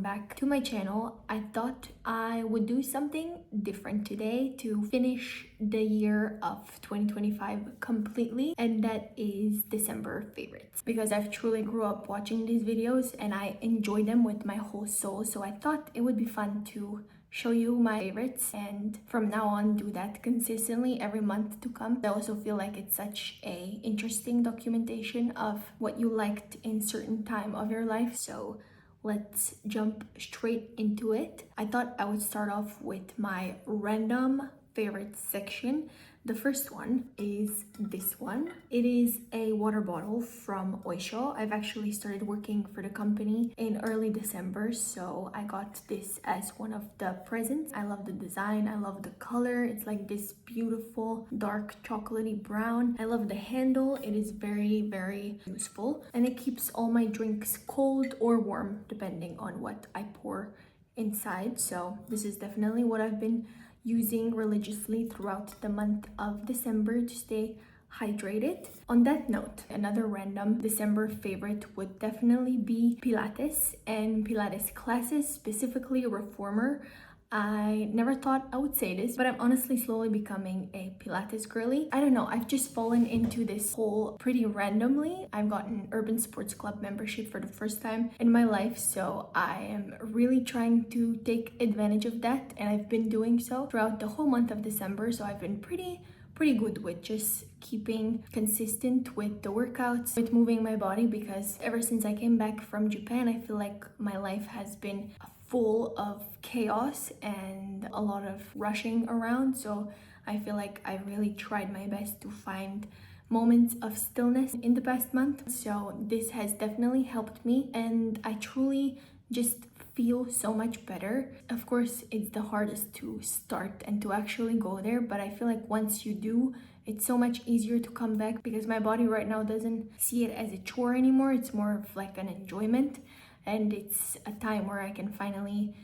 back to my channel. I thought I would do something different today to finish the year of 2025 completely, and that is December favorites, because I've truly grew up watching these videos and I enjoy them with my whole soul. So I thought it would be fun to show you my favorites, and from now on do that consistently every month to come. I also feel like it's such a interesting documentation of what you liked in certain time of your life. So let's jump straight into it. I thought I would start off with my random favorites section. The first one is this one. It is a water bottle from Oysho. I've actually started working for the company in early December, so I got this as one of the presents. I love the design, I love the color. It's like this beautiful dark chocolatey brown. I love the handle. It is very useful, and it keeps all my drinks cold or warm depending on what I pour inside. So this is definitely what I've been using religiously throughout the month of December to stay hydrated. On that note, another random December favorite would definitely be Pilates and Pilates classes, specifically Reformer. I never thought I would say this, but I'm honestly slowly becoming a Pilates girly. I don't know, I've just fallen into this hole pretty randomly. I've gotten Urban Sports Club membership for the first time in my life, so I am really trying to take advantage of that, and I've been doing so throughout the whole month of December. So I've been pretty good with just keeping consistent with the workouts, with moving my body, because ever since I came back from Japan, I feel like my life has been full of chaos and a lot of rushing around. So I feel like I really tried my best to find moments of stillness in the past month. So this has definitely helped me, and I truly just feel so much better. Of course, it's the hardest to start and to actually go there, but I feel like once you do, it's so much easier to come back, because my body right now doesn't see it as a chore anymore. It's more of like an enjoyment, and it's a time where I can finally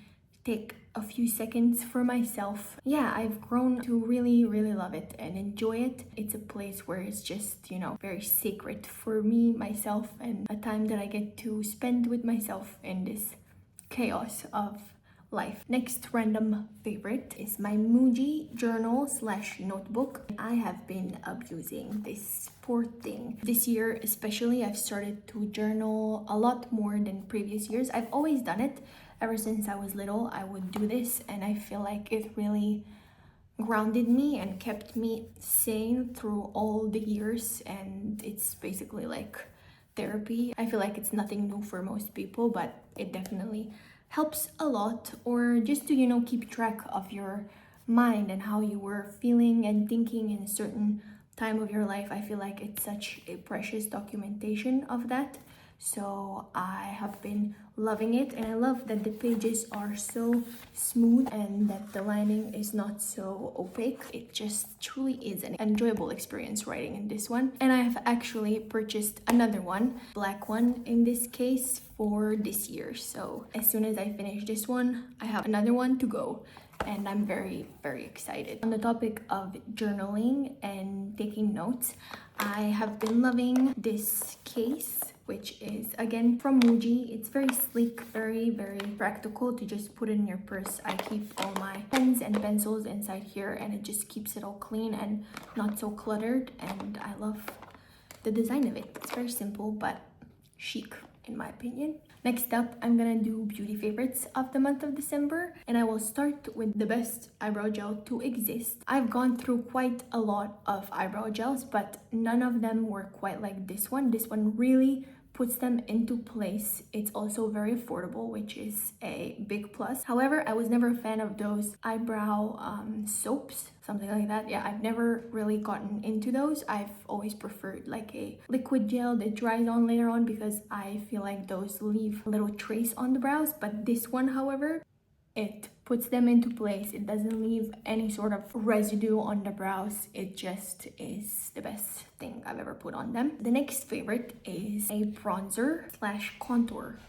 take a few seconds for myself. Yeah, I've grown to really love it and enjoy it. It's a place where it's just, you know, very sacred for me, myself, and a time that I get to spend with myself in this chaos of life. Next random favorite is my Muji journal slash notebook. I have been abusing this poor thing. This year especially, I've started to journal a lot more than previous years. I've always done it. Ever since I was little, I would do this, and I feel like it really grounded me and kept me sane through all the years, and it's basically like therapy. I feel like it's nothing new for most people, but it definitely helps a lot, or just to, you know, keep track of your mind and how you were feeling and thinking in a certain time of your life. I feel like it's such a precious documentation of that. So I have been loving it, and I love that the pages are so smooth and that the lining is not so opaque. It just truly is an enjoyable experience writing in this one. And I have actually purchased another one, black one in this case, for this year. So as soon as I finish this one, I have another one to go, and I'm very excited. On the topic of journaling and taking notes, I have been loving this case, which is again from Muji. It's very sleek, very practical to just put it in your purse. I keep all my pens and pencils inside here, and it just keeps it all clean and not so cluttered, and I love the design of it. It's very simple but chic in my opinion. Next up, I'm gonna do beauty favorites of the month of December, and I will start with the best eyebrow gel to exist. I've gone through quite a lot of eyebrow gels, but none of them were quite like this one. This one really puts them into place. It's also very affordable, which is a big plus. However, I was never a fan of those eyebrow soaps, something like that. Yeah, I've never really gotten into those. I've always preferred like a liquid gel that dries on later on, because I feel like those leave a little trace on the brows. But this one, however, it puts them into place. It doesn't leave any sort of residue on the brows. It just is the best thing I've ever put on them. The next favorite is a bronzer slash contour.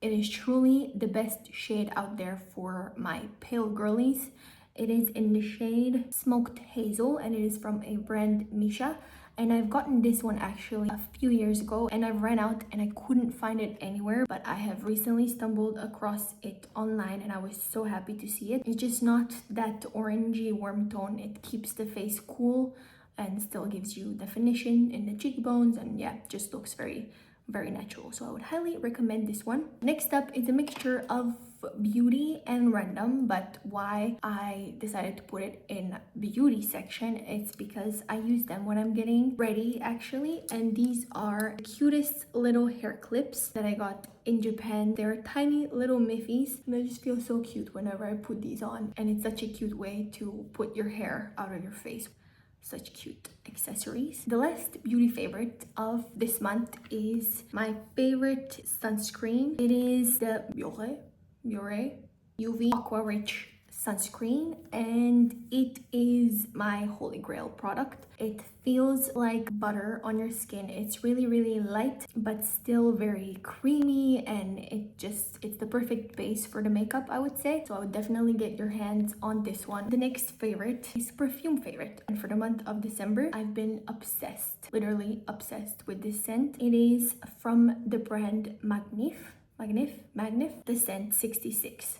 It is truly the best shade out there for my pale girlies. It is in the shade Smoked Hazel, and it is from a brand Misha. and I've gotten this one actually a few years ago, and I've ran out and I couldn't find it anywhere, but I have recently stumbled across it online and I was so happy to see it. It's just not that orangey warm tone. It keeps the face cool and still gives you definition in the cheekbones, and yeah, just looks very natural. So I would highly recommend this one. Next up is a mixture of beauty and random, but why I decided to put it in beauty section, it's because I use them when I'm getting ready actually, and these are the cutest little hair clips that I got in Japan. They're tiny little miffies and I just feel so cute whenever I put these on, and it's such a cute way to put your hair out of your face. Such cute accessories. The last beauty favorite of this month is my favorite sunscreen. It is the Biore UV Aqua Rich sunscreen, and it is my holy grail product. It feels like butter on your skin. It's really light but still very creamy, and it's the perfect base for the makeup, I would say. So I would definitely get your hands on this one. The next favorite is perfume favorite, and for the month of December I've been obsessed, literally obsessed with this scent. It is from the brand Magnif, the scent 66.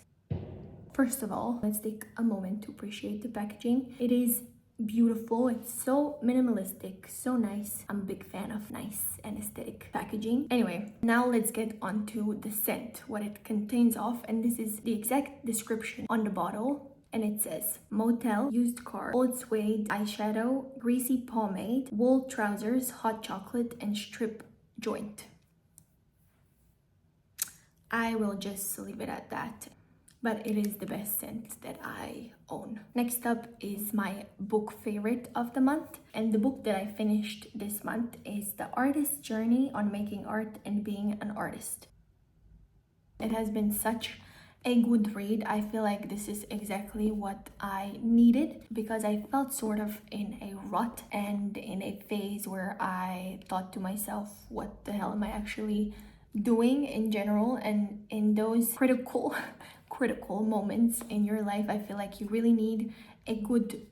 First of all, let's take a moment to appreciate the packaging. It is beautiful. It's so minimalistic, so nice. I'm a big fan of nice and aesthetic packaging. Anyway, now let's get onto the scent, what it contains of, and this is the exact description on the bottle. And it says motel, used car, old suede, eyeshadow, greasy pomade, wool trousers, hot chocolate, and strip joint. I will just leave it at that, but it is the best scent that I own. Next up is my book favorite of the month, and the book that I finished this month is The Artist's Journey on Making Art and Being an Artist. It has been such a good read. I feel like this is exactly what I needed, because I felt sort of in a rut and in a phase where I thought to myself, what the hell am I actually doing in general? And in those critical moments in your life, I feel like you really need a good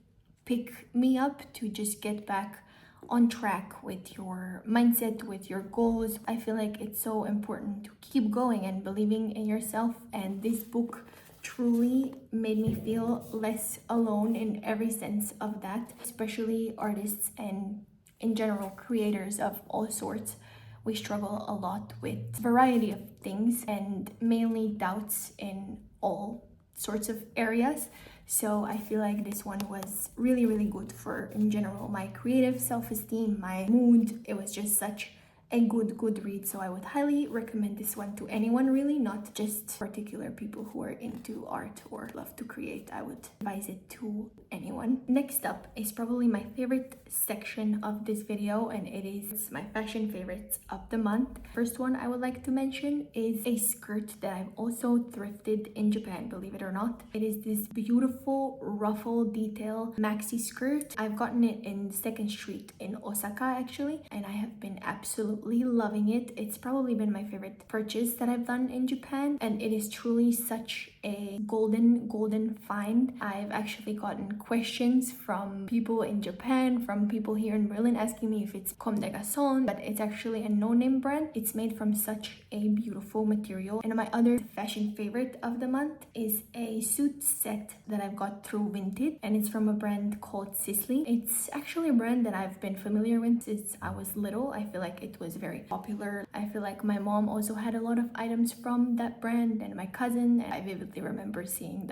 pick me up to just get back on track with your mindset, with your goals. I feel like it's so important to keep going and believing in yourself, and this book truly made me feel less alone in every sense of that, especially artists and in general creators of all sorts. We struggle a lot with a variety of things and mainly doubts in all sorts of areas. So I feel like this one was really good for, in general, my creative self-esteem, my mood. It was just such a good read, so I would highly recommend this one to anyone, really, not just particular people who are into art or love to create. I would advise it to anyone. Next up is probably my favorite section of this video, and it is my fashion favorites of the month. First one I would like to mention is a skirt that I've also thrifted in Japan, believe it or not. It is this beautiful ruffle detail maxi skirt. I've gotten it in 2nd Street in Osaka actually, and I have been absolutely loving it. It's probably been my favorite purchase that I've done in Japan, and it is truly such a golden find. I've actually gotten questions from people in Japan, from people here in Berlin, asking me if it's Comme des Garçons, but it's actually a no-name brand. It's made from such a beautiful material. And my other fashion favorite of the month is a suit set that I've got through Vinted, and it's from a brand called Sisley. It's actually a brand that I've been familiar with since I was little. I feel like it was very popular. I feel like my mom also had a lot of items from that brand, and my cousin, and I vividly remember seeing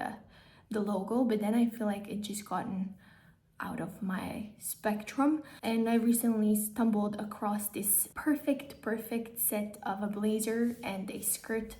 the logo, but then I feel like it just gotten out of my spectrum, and I recently stumbled across this perfect set of a blazer and a skirt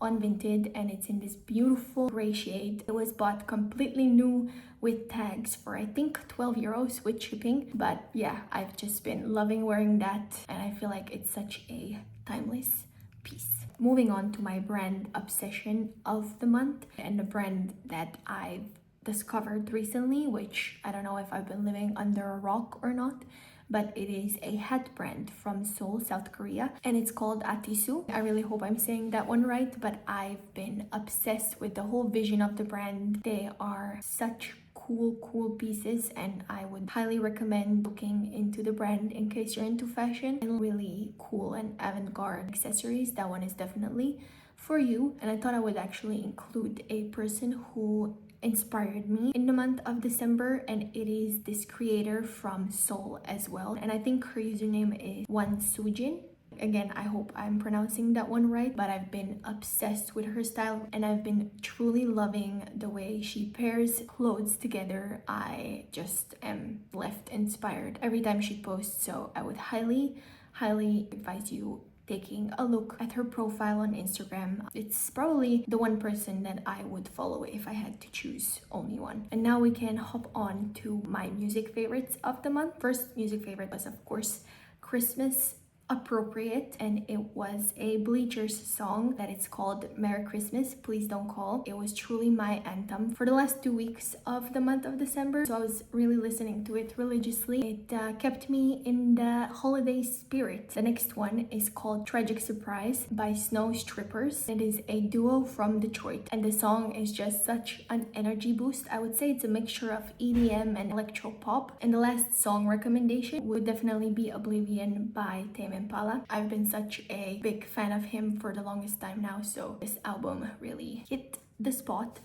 on Vinted, and it's in this beautiful gray shade. It was bought completely new with tags for I think 12 euros with shipping, but yeah, I've just been loving wearing that, and I feel like it's such a timeless piece. Moving on to my brand obsession of the month, and the brand that I've discovered recently, which I don't know if I've been living under a rock or not, but it is a hat brand from Seoul, South Korea, and it's called Atisu. I really hope I'm saying that one right, but I've been obsessed with the whole vision of the brand. They are such cool pieces, and I would highly recommend looking into the brand in case you're into fashion and really cool and avant-garde accessories. That one is definitely for you. And I thought I would actually include a person who inspired me in the month of December, and it is this creator from Seoul as well, and I think her username is Wan Sujin. Again, I hope I'm pronouncing that one right, but I've been obsessed with her style and I've been truly loving the way she pairs clothes together. I just am left inspired every time she posts, so I would highly advise you taking a look at her profile on Instagram. It's probably the one person that I would follow if I had to choose only one. And now we can hop on to my music favorites of the month. First music favorite was, of course, Christmas appropriate, and it was a Bleachers song that it's called Merry Christmas, Please Don't Call. It was truly my anthem for the last 2 weeks of the month of December, so I was really listening to it religiously. It kept me in the holiday spirit. The next one is called Tragic Surprise by Snow Strippers. It is a duo from Detroit, and the song is just such an energy boost. I would say it's a mixture of EDM and electro pop. And the last song recommendation would definitely be Oblivion by Tame Impala. I've been such a big fan of him for the longest time now, so this album really hit the spot.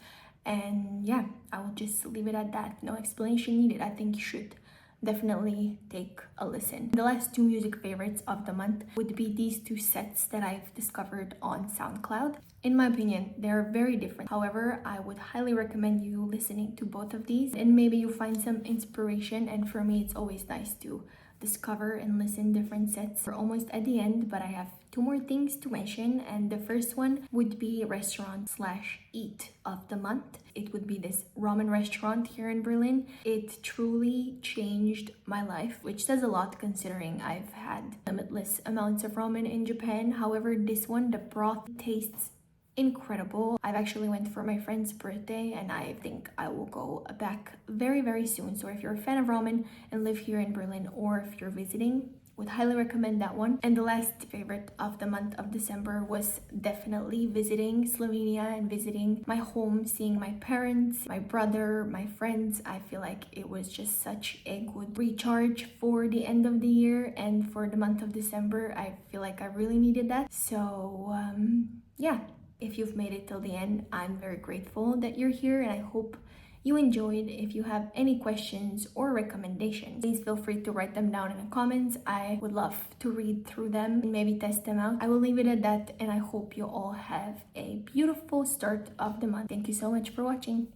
And yeah, I will just leave it at that. No explanation needed. I think you should definitely take a listen. The last two music favorites of the month would be these two sets that I've discovered on SoundCloud. In my opinion, they're very different. However, I would highly recommend you listening to both of these, and maybe you find some inspiration. And for me, it's always nice to discover and listen different sets. We're almost at the end, but I have two more things to mention, and the first one would be restaurant slash eat of the month. It would be this ramen restaurant here in Berlin. It truly changed my life, which says a lot considering I've had limitless amounts of ramen in Japan. However, this one, the broth tastes incredible. I've actually went for my friend's birthday, and I think I will go back very soon. So if you're a fan of ramen and live here in Berlin, or if you're visiting, would highly recommend that one. And the last favorite of the month of December was definitely visiting Slovenia and visiting my home, seeing my parents, my brother, my friends. I feel like it was just such a good recharge for the end of the year, and for the month of December, I feel like I really needed that. So yeah, if you've made it till the end, I'm very grateful that you're here, and I hope you enjoyed. If you have any questions or recommendations, please feel free to write them down in the comments. I would love to read through them and maybe test them out. I will leave it at that, and I hope you all have a beautiful start of the month. Thank you so much for watching.